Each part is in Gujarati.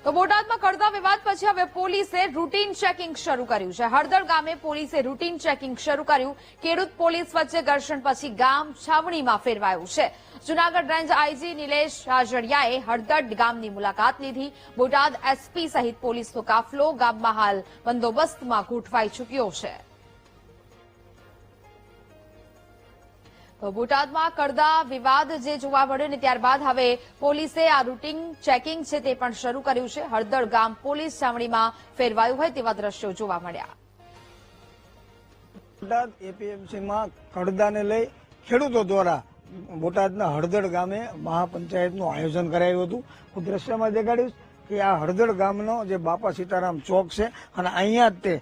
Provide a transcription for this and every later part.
તો બોટાદમાં કડદા વિવાદ પછી હવે પોલીસે રૂટીન ચેકિંગ શરૂ કર્યું છે। હળદર ગામે પોલીસે રૂટીન ચેકિંગ શરૂ કર્યું। ખેડૂત પોલીસ વચ્ચે ઘર્ષણ પછી ગામ છાવણીમાં ફેરવાયું છે। જૂનાગઢ રેન્જ આઈજી નિલેશ રાજડિયાએ હળદર ગામની મુલાકાત લીધી। બોટાદ એસપી સહિત પોલીસનો કાફલો ગામમાં હાલ બંદોબસ્તમાં ગોઠવાઈ ચૂક્યો છે। બોટાદમાં કડદા વિવાદ જે જોવા મળ્યો ને ત્યારબાદ હવે પોલીસે આ રૂટીન ચેકિંગ છે તે પણ શરૂ કર્યું છે। હળદર ગામ પોલીસ છાવણીમાં ફેરવાયું હોય તેવા દ્રશ્યો જોવા મળ્યા। બોટાદ એપીએમસીમાં કડદાને લઈ ખેડૂતો દ્વારા બોટાદના હળદર ગામે મહાપંચાયતનું આયોજન કરાયું હતું। હું દ્રશ્યમાં દેખાડીશ કે આ હળદર ગામનો જે બાપા સીતારામ ચોક છે અને અહીંયા જ તે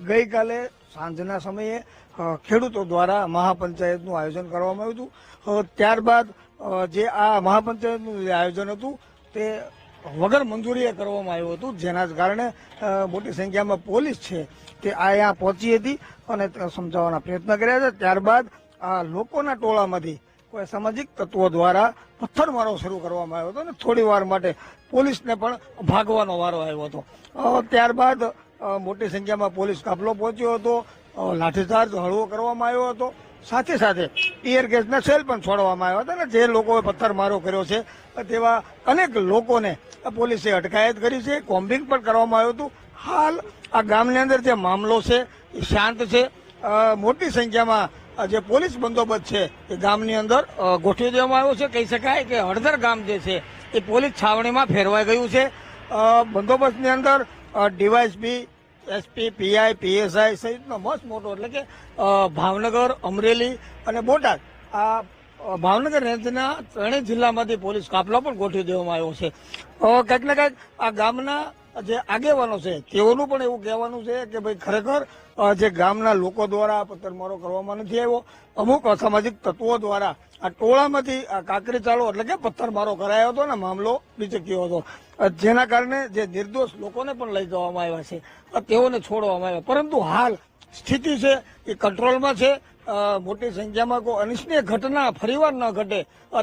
ગઈકાલે સાંજના સમયે ખેડૂતો દ્વારા મહાપંચાયતનું આયોજન કરવામાં આવ્યું હતું। ત્યારબાદ જે આ મહાપંચાયતનું જે આયોજન હતું તે વગર મંજૂરીએ કરવામાં આવ્યું હતું, જેના કારણે મોટી સંખ્યામાં પોલીસ છે તે અહીંયા પહોંચી હતી અને સમજાવવાના પ્રયત્ન કર્યા છે। ત્યારબાદ આ લોકોના ટોળામાંથી કોઈ અસામાજિક તત્વો દ્વારા પથ્થરમારો શરૂ કરવામાં આવ્યો હતો અને થોડી વાર માટે પોલીસને પણ ભાગવાનો વારો આવ્યો હતો। ત્યારબાદ મોટી સંખ્યામાં પોલીસ કાફલો પહોંચ્યો હતો, લાઠીચાર્જ હળવો કરવામાં આવ્યો હતો, સાથે સાથે ટીયર ગેસના સેલ પણ છોડવામાં આવ્યા હતા અને જે લોકોએ પથ્થરમારો કર્યો છે તેવા અનેક લોકોને પોલીસે અટકાયત કરી છે, કોમ્બિંગ પણ કરવામાં આવ્યું હતું। હાલ આ ગામની અંદર જે મામલો છે એ શાંત છે। મોટી સંખ્યામાં જે પોલીસ બંદોબસ્ત છે એ ગામની અંદર ગોઠવી દેવામાં આવ્યો છે। કહી શકાય કે હળદર ગામ જે છે એ પોલીસ છાવણીમાં ફેરવાઈ ગયું છે। બંદોબસ્તની અંદર ડીવાયએસપી, એસપી, પીઆઈ, પીએસઆઈ સહિતનો મસ્ત મોટો એટલે કે ભાવનગર, અમરેલી અને બોટાદ આ ભાવનગર રેન્જના ત્રણેય જિલ્લામાંથી પોલીસ કાફલો પણ ગોઠવી દેવામાં આવ્યો છે। કંઈક ને કંઈક આ ગામના જે આગેવાનો છે તેઓનું પણ એવું કહેવાનું છે કે ભાઈ ખરેખર જે ગામના લોકો દ્વારા પથ્થરમારો કરવામાં નથી આવ્યો, અમુક અસામાજિક તત્વો દ્વારા આ ટોળામાંથી આ કાંકરી ચાલો એટલે કે પથ્થરમારો કરાયો હતો અને મામલો બીચક્યો હતો, જેના કારણે જે નિર્દોષ લોકોને પણ લઈ જવામાં આવ્યા છે, તેઓને છોડવામાં આવ્યા। પરંતુ હાલ સ્થિતિ છે એ કંટ્રોલમાં છે। મોટી સંખ્યામાં કોઈ અનિચ્છનીય ઘટના ફરીવાર ન ઘટે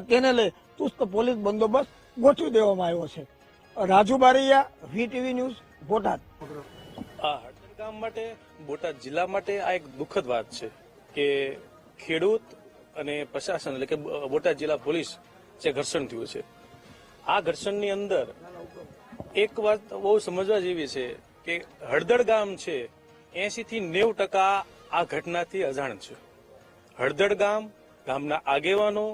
તેને લઈ ચુસ્ત પોલીસ બંદોબસ્ત ગોઠવી દેવામાં આવ્યો છે। Raju Baraiya, VTV news, Botad. હળદર ગામ માટે, બોટાદ જિલ્લા માટે આ એક દુઃખદ વાત છે કે ખેડૂત અને પ્રશાસન એટલે કે બોટાદ જિલ્લા પોલીસ જે ઘર્ષણ થયું છે, આ ઘર્ષણની અંદર એક વાત બહુ સમજવા જેવી છે કે હળદર ગામ છે 80 થી 90% આ ઘટનાથી અજાણ છે। હળદર ગામના આગેવાનો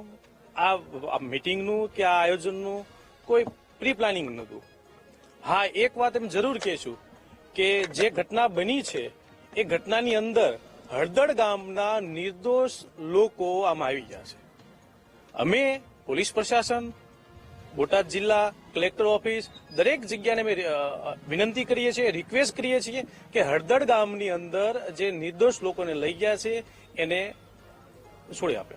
આ મીટિંગનું કે આ આયોજનનું કોઈ પ્રી પ્લાનિંગ નહોતું। હા, એક વાત એમ જરૂર કહેશું કે જે ઘટના બની છે એ ઘટનાની અંદર હળદર ગામના નિર્દોષ લોકો આમાં આવી ગયા છે। અમે પોલીસ પ્રશાસન, બોટાદ જિલ્લા કલેક્ટર ઓફિસ દરેક જગ્યાને અમે વિનંતી કરીએ છીએ, રિક્વેસ્ટ કરીએ છીએ કે હળદર ગામની અંદર જે નિર્દોષ લોકોને લઈ ગયા છે એને છોડી આપે।